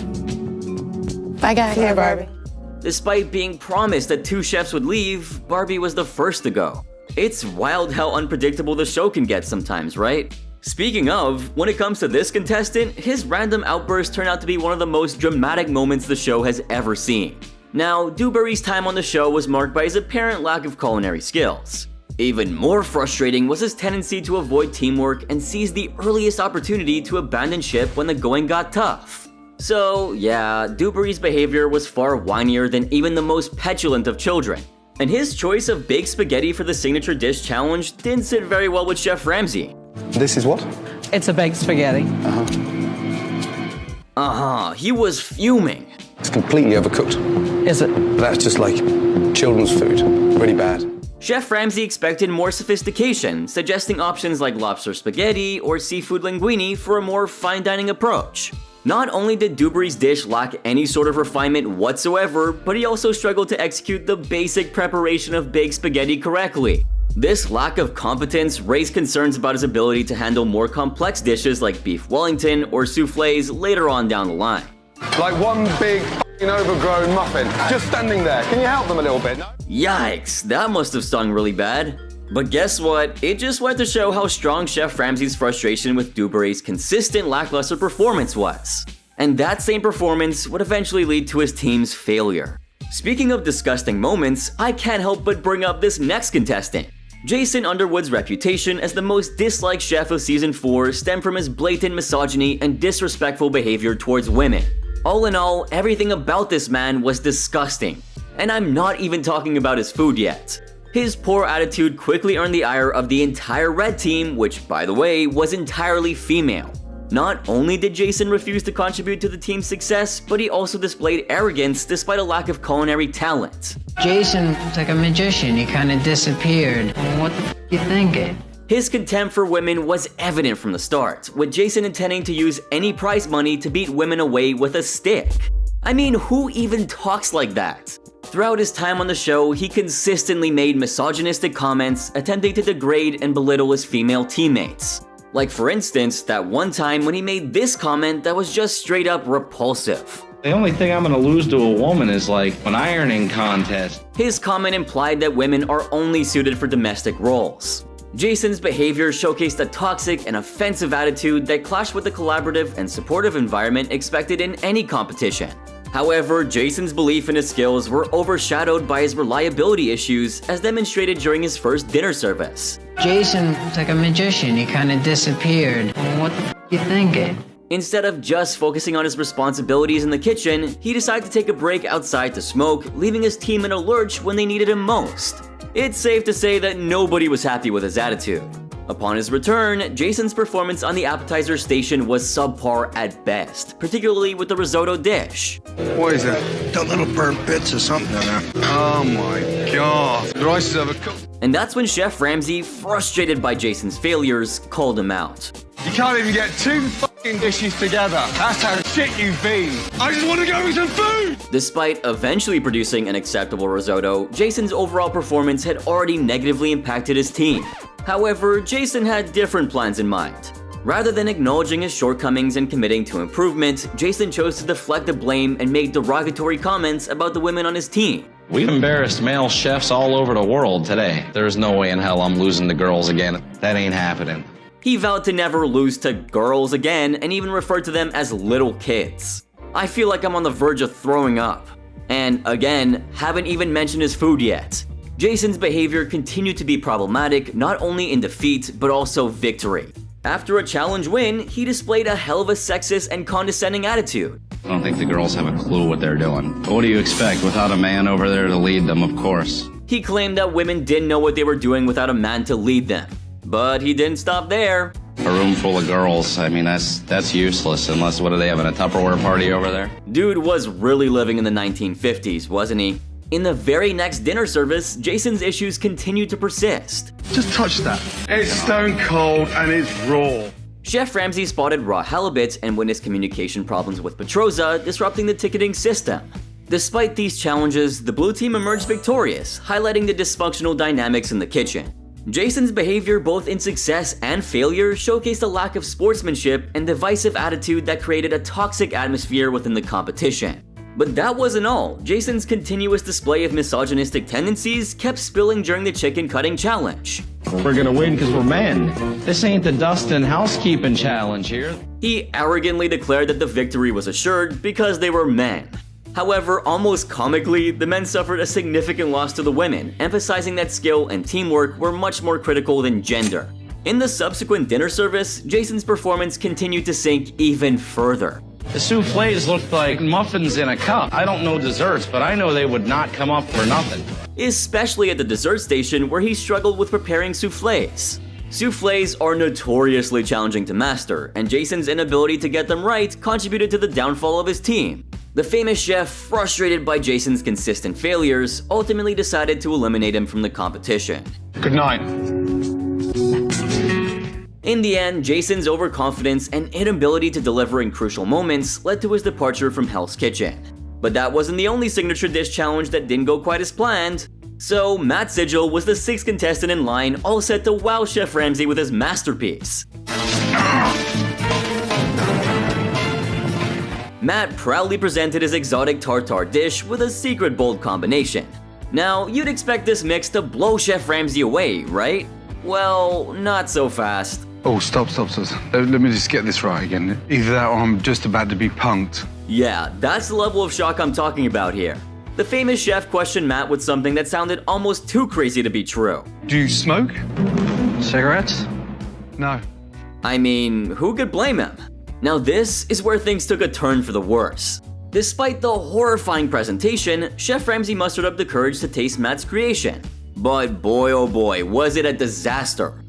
Bye, guys. Here, Barbie. Despite being promised that 2 chefs would leave, Barbie was the first to go. It's wild how unpredictable the show can get sometimes, right? Speaking of, when it comes to this contestant, his random outburst turned out to be one of the most dramatic moments the show has ever seen. Now, Dewberry's time on the show was marked by his apparent lack of culinary skills. Even more frustrating was his tendency to avoid teamwork and seize the earliest opportunity to abandon ship when the going got tough. So yeah, Dewberry's behavior was far whinier than even the most petulant of children. And his choice of baked spaghetti for the signature dish challenge didn't sit very well with Chef Ramsay. This is what? It's a baked spaghetti. He was fuming. It's completely overcooked. Is it? That's just like children's food. Really bad. Chef Ramsay expected more sophistication, suggesting options like lobster spaghetti or seafood linguine for a more fine dining approach. Not only did Dewberry's dish lack any sort of refinement whatsoever, but he also struggled to execute the basic preparation of baked spaghetti correctly. This lack of competence raised concerns about his ability to handle more complex dishes like beef Wellington or soufflés later on down the line. Like one big overgrown muffin, just standing there. Can you help them a little bit? No? Yikes, that must have stung really bad. But guess what? It just went to show how strong Chef Ramsay's frustration with Dewberry's consistent lackluster performance was. And that same performance would eventually lead to his team's failure. Speaking of disgusting moments, I can't help but bring up this next contestant. Jason Underwood's reputation as the most disliked chef of season 4 stemmed from his blatant misogyny and disrespectful behavior towards women. All in all, everything about this man was disgusting. And I'm not even talking about his food yet. His poor attitude quickly earned the ire of the entire Red Team, which, by the way, was entirely female. Not only did Jason refuse to contribute to the team's success, but he also displayed arrogance despite a lack of culinary talent. Jason was like a magician. He kind of disappeared. What the f*** you thinking? His contempt for women was evident from the start, with Jason intending to use any prize money to beat women away with a stick. I mean, who even talks like that? Throughout his time on the show, he consistently made misogynistic comments, attempting to degrade and belittle his female teammates. Like for instance, that one time when he made this comment that was just straight up repulsive. The only thing I'm gonna lose to a woman is like an ironing contest. His comment implied that women are only suited for domestic roles. Jason's behavior showcased a toxic and offensive attitude that clashed with the collaborative and supportive environment expected in any competition. However, Jason's belief in his skills were overshadowed by his reliability issues as demonstrated during his first dinner service. Jason was like a magician. He kind of disappeared. What the f*** you thinking? Instead of just focusing on his responsibilities in the kitchen, he decided to take a break outside to smoke, leaving his team in a lurch when they needed him most. It's safe to say that nobody was happy with his attitude. Upon his return, Jason's performance on the appetizer station was subpar at best, particularly with the risotto dish. What is that? Got little burnt bits or something in there. Oh my god. The rice is overcooked. And that's when Chef Ramsay, frustrated by Jason's failures, called him out. You can't even get 2 fucking dishes together. That's how shit you've been. I just want to go with some food! Despite eventually producing an acceptable risotto, Jason's overall performance had already negatively impacted his team. However, Jason had different plans in mind. Rather than acknowledging his shortcomings and committing to improvement, Jason chose to deflect the blame and make derogatory comments about the women on his team. We've embarrassed male chefs all over the world today. There's no way in hell I'm losing to girls again. That ain't happening. He vowed to never lose to girls again and even referred to them as little kids. I feel like I'm on the verge of throwing up. And again, haven't even mentioned his food yet. Jason's behavior continued to be problematic not only in defeat but also victory. After a challenge win, he displayed a hell of a sexist and condescending attitude. I don't think the girls have a clue what they're doing. But what do you expect without a man over there to lead them, of course? He claimed that women didn't know what they were doing without a man to lead them. But he didn't stop there. A room full of girls, I mean, that's useless unless, what are they having, a Tupperware party over there? Dude was really living in the 1950s, wasn't he? In the very next dinner service, Jason's issues continued to persist. Just touch that. It's stone cold and it's raw. Chef Ramsay spotted raw halibut and witnessed communication problems with Petroza, disrupting the ticketing system. Despite these challenges, the blue team emerged victorious, highlighting the dysfunctional dynamics in the kitchen. Jason's behavior both in success and failure showcased a lack of sportsmanship and divisive attitude that created a toxic atmosphere within the competition. But that wasn't all. Jason's continuous display of misogynistic tendencies kept spilling during the chicken cutting challenge. We're gonna win because we're men. This ain't the Dustin housekeeping challenge here. He arrogantly declared that the victory was assured because they were men. However, almost comically, the men suffered a significant loss to the women, emphasizing that skill and teamwork were much more critical than gender. In the subsequent dinner service, Jason's performance continued to sink even further. The soufflés looked like muffins in a cup. I don't know desserts, but I know they would not come up for nothing. Especially at the dessert station where he struggled with preparing soufflés. Soufflés are notoriously challenging to master, and Jason's inability to get them right contributed to the downfall of his team. The famous chef, frustrated by Jason's consistent failures, ultimately decided to eliminate him from the competition. Good night. In the end, Jason's overconfidence and inability to deliver in crucial moments led to his departure from Hell's Kitchen. But that wasn't the only signature dish challenge that didn't go quite as planned. So, Matt Sigel was the sixth contestant in line, all set to wow Chef Ramsay with his masterpiece. Matt proudly presented his exotic tartare dish with a secret bold combination. Now, you'd expect this mix to blow Chef Ramsay away, right? Well, not so fast. Oh, stop. Let me just get this right again. Either that or I'm just about to be punked. Yeah, that's the level of shock I'm talking about here. The famous chef questioned Matt with something that sounded almost too crazy to be true. Do you smoke? Cigarettes? No. I mean, who could blame him? Now this is where things took a turn for the worse. Despite the horrifying presentation, Chef Ramsay mustered up the courage to taste Matt's creation. But boy oh boy, was it a disaster.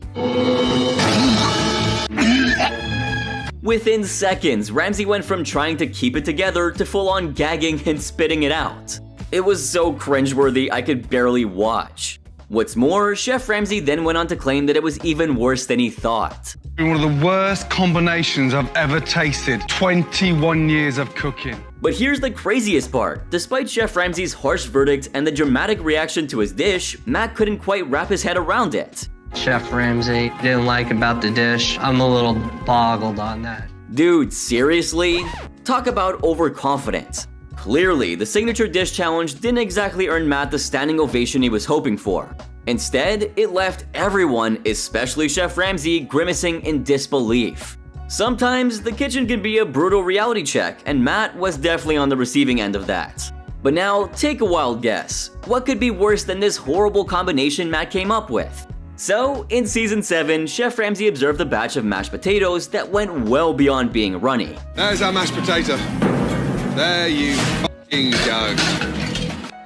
Within seconds, Ramsay went from trying to keep it together to full-on gagging and spitting it out. It was so cringeworthy I could barely watch. What's more, Chef Ramsay then went on to claim that it was even worse than he thought. One of the worst combinations I've ever tasted. 21 years of cooking. But here's the craziest part. Despite Chef Ramsay's harsh verdict and the dramatic reaction to his dish, Matt couldn't quite wrap his head around it. Chef Ramsay didn't like about the dish. I'm a little boggled on that. Dude, seriously? Talk about overconfident. Clearly, the signature dish challenge didn't exactly earn Matt the standing ovation he was hoping for. Instead, it left everyone, especially Chef Ramsay, grimacing in disbelief. Sometimes, the kitchen can be a brutal reality check, and Matt was definitely on the receiving end of that. But now, take a wild guess. What could be worse than this horrible combination Matt came up with? So, in Season 7, Chef Ramsay observed a batch of mashed potatoes that went well beyond being runny. There's our mashed potato. There you f***ing go.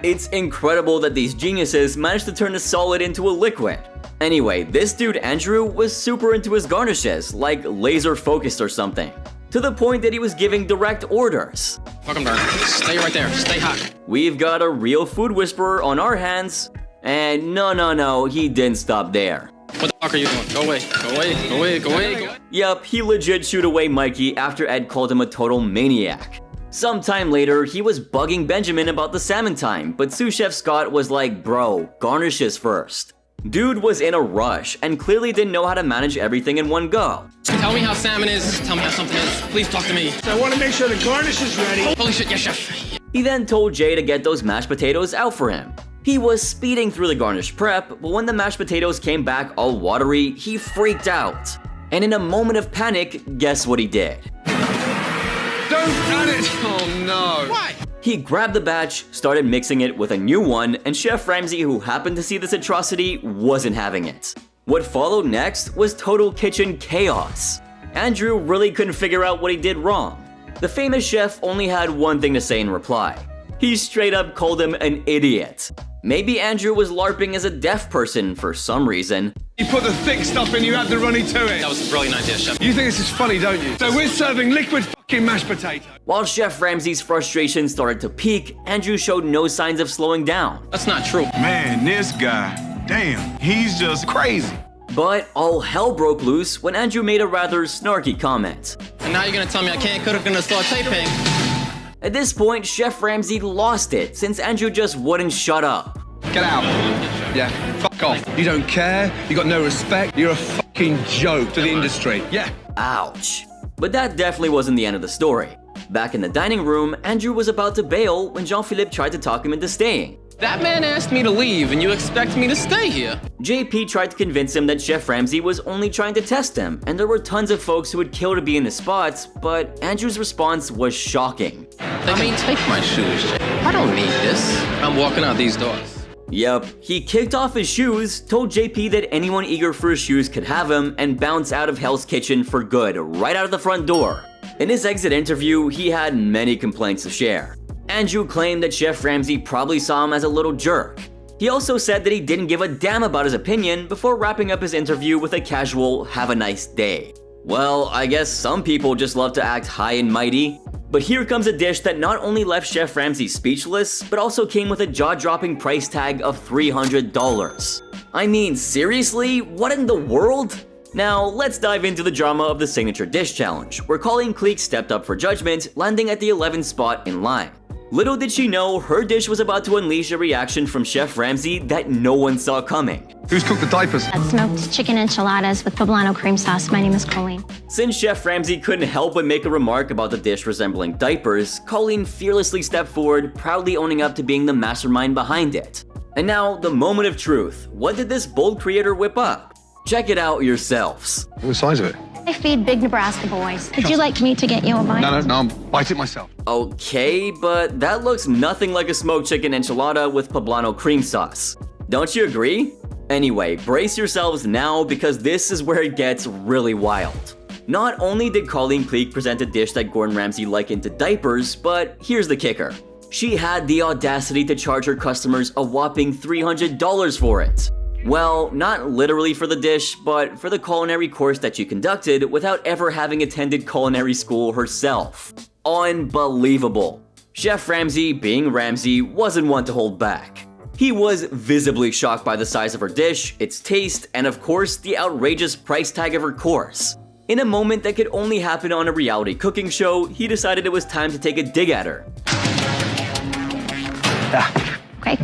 It's incredible that these geniuses managed to turn a solid into a liquid. Anyway, this dude Andrew was super into his garnishes, like laser focused or something. To the point that he was giving direct orders. Welcome, darling. Stay right there. Stay hot. We've got a real food whisperer on our hands. And no, he didn't stop there. What the fuck are you doing? Go away. Go away. Go away. Go away. Go away. Yup, he legit shooed away Mikey after Ed called him a total maniac. Sometime later, he was bugging Benjamin about the salmon time, but sous chef Scott was like, bro, garnishes first. Dude was in a rush and clearly didn't know how to manage everything in one go. Tell me how salmon is. Tell me how something is. Please talk to me. I want to make sure the garnish is ready. Holy shit, yes, chef. He then told Jay to get those mashed potatoes out for him. He was speeding through the garnish prep, but when the mashed potatoes came back all watery, he freaked out. And in a moment of panic, guess what he did? Don't add it! Oh no! Why? He grabbed the batch, started mixing it with a new one, and Chef Ramsay, who happened to see this atrocity, wasn't having it. What followed next was total kitchen chaos. Andrew really couldn't figure out what he did wrong. The famous chef only had one thing to say in reply. He straight up called him an idiot. Maybe Andrew was LARPing as a deaf person for some reason. You put the thick stuff in, you add the runny to it. That was a brilliant idea, chef. You think this is funny, don't you? So we're serving liquid fucking mashed potato. While Chef Ramsay's frustration started to peak, Andrew showed no signs of slowing down. That's not true. Man, this guy, damn, he's just crazy. But all hell broke loose when Andrew made a rather snarky comment. And now you're gonna tell me I can't cook in a saute pan? At this point, Chef Ramsay lost it since Andrew just wouldn't shut up. Get out. Yeah, fuck off. You don't care, you got no respect, you're a fucking joke to the industry. Yeah. Ouch. But that definitely wasn't the end of the story. Back in the dining room, Andrew was about to bail when Jean-Philippe tried to talk him into staying. That man asked me to leave and you expect me to stay here? JP tried to convince him that Chef Ramsay was only trying to test him, and there were tons of folks who would kill to be in the spots, but Andrew's response was shocking. I mean, take my shoes, Jay. I don't need this. I'm walking out these doors. Yep, he kicked off his shoes, told JP that anyone eager for his shoes could have them, and bounced out of Hell's Kitchen for good, right out of the front door. In his exit interview, he had many complaints to share. Andrew claimed that Chef Ramsay probably saw him as a little jerk. He also said that he didn't give a damn about his opinion before wrapping up his interview with a casual "have a nice day." Well, I guess some people just love to act high and mighty. But here comes a dish that not only left Chef Ramsay speechless, but also came with a jaw-dropping price tag of $300. I mean, seriously? What in the world? Now, let's dive into the drama of the Signature Dish Challenge, where Colleen Cleek stepped up for judgment, landing at the 11th spot in line. Little did she know, her dish was about to unleash a reaction from Chef Ramsay that no one saw coming. Who's cooked the diapers? Smoked chicken enchiladas with poblano cream sauce. My name is Colleen. Since Chef Ramsay couldn't help but make a remark about the dish resembling diapers, Colleen fearlessly stepped forward, proudly owning up to being the mastermind behind it. And now, the moment of truth. What did this bold creator whip up? Check it out yourselves. What's the size of it? I feed big Nebraska boys. Would you like me to get you a bite? No, I'll bite it myself. Okay, but that looks nothing like a smoked chicken enchilada with poblano cream sauce. Don't you agree? Anyway, brace yourselves now because this is where it gets really wild. Not only did Colleen Cleek present a dish that Gordon Ramsay likened to diapers, but here's the kicker. She had the audacity to charge her customers a whopping $300 for it. Well, not literally for the dish, but for the culinary course that she conducted without ever having attended culinary school herself. Unbelievable. Chef Ramsay, being Ramsay, wasn't one to hold back. He was visibly shocked by the size of her dish, its taste, and of course, the outrageous price tag of her course. In a moment that could only happen on a reality cooking show, he decided it was time to take a dig at her. Okay.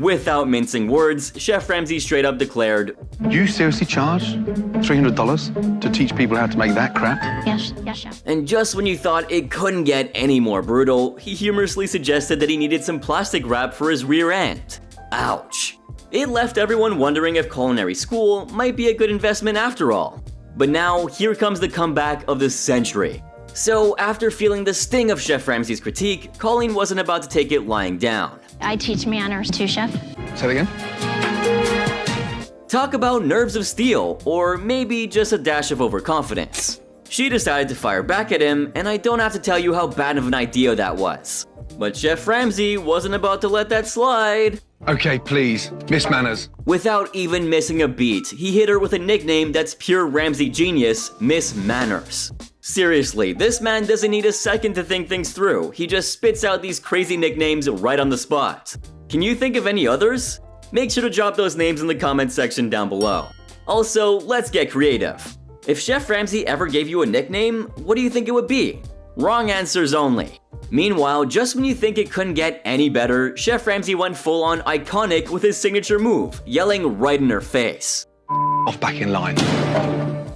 Without mincing words, Chef Ramsay straight up declared, You seriously charge $300 to teach people how to make that crap? Yes, chef. And just when you thought it couldn't get any more brutal, he humorously suggested that he needed some plastic wrap for his rear end. Ouch. It left everyone wondering if culinary school might be a good investment after all. But now, here comes the comeback of the century. So, after feeling the sting of Chef Ramsay's critique, Colleen wasn't about to take it lying down. I teach manners too, chef. Say that again? Talk about nerves of steel, or maybe just a dash of overconfidence. She decided to fire back at him, and I don't have to tell you how bad of an idea that was. But Chef Ramsay wasn't about to let that slide. Okay, please, Miss Manners. Without even missing a beat, he hit her with a nickname that's pure Ramsay genius, Miss Manners. Seriously, this man doesn't need a second to think things through. He just spits out these crazy nicknames right on the spot. Can you think of any others? Make sure to drop those names in the comments section down below. Also, let's get creative. If Chef Ramsay ever gave you a nickname, what do you think it would be? Wrong answers only. Meanwhile, just when you think it couldn't get any better, Chef Ramsay went full-on iconic with his signature move, yelling right in her face. Off back in line.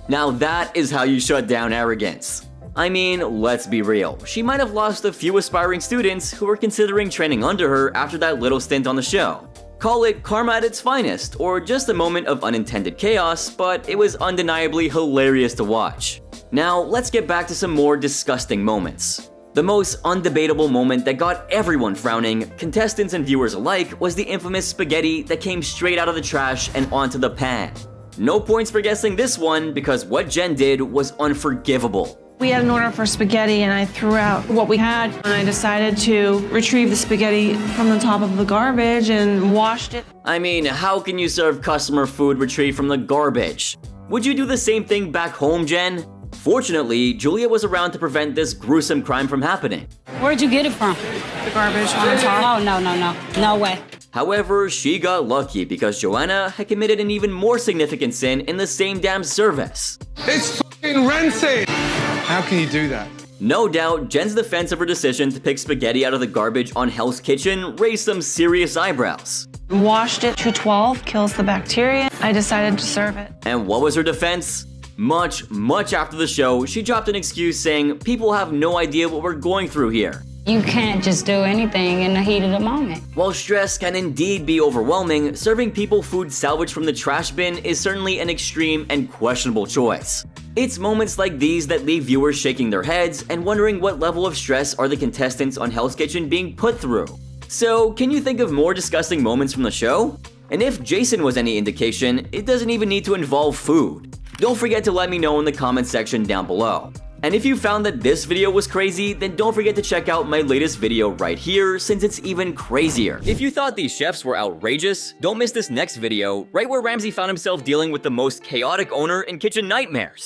Now that is how you shut down arrogance. I mean, let's be real, she might have lost a few aspiring students who were considering training under her after that little stint on the show. Call it karma at its finest, or just a moment of unintended chaos, but it was undeniably hilarious to watch. Now, let's get back to some more disgusting moments. The most undebatable moment that got everyone frowning, contestants and viewers alike, was the infamous spaghetti that came straight out of the trash and onto the pan. No points for guessing this one, because what Jen did was unforgivable. We had an order for spaghetti and I threw out what we had and I decided to retrieve the spaghetti from the top of the garbage and washed it. I mean, how can you serve customer food retrieved from the garbage? Would you do the same thing back home, Jen? Fortunately, Julia was around to prevent this gruesome crime from happening. Where'd you get it from? The garbage on the top. Oh, no. No way. However, she got lucky because Joanna had committed an even more significant sin in the same damn service. It's fucking rancid! How can you do that? No doubt, Jen's defense of her decision to pick spaghetti out of the garbage on Hell's Kitchen raised some serious eyebrows. Washed it. 212 kills the bacteria. I decided to serve it. And what was her defense? Much after the show, she dropped an excuse saying, "People have no idea what we're going through here." You can't just do anything in the heat of the moment. While stress can indeed be overwhelming, serving people food salvaged from the trash bin is certainly an extreme and questionable choice. It's moments like these that leave viewers shaking their heads and wondering what level of stress are the contestants on Hell's Kitchen being put through. So, can you think of more disgusting moments from the show? And if Jason was any indication, it doesn't even need to involve food. Don't forget to let me know in the comment section down below. And if you found that this video was crazy, then don't forget to check out my latest video right here, since it's even crazier. If you thought these chefs were outrageous, don't miss this next video, right where Ramsay found himself dealing with the most chaotic owner in Kitchen Nightmares.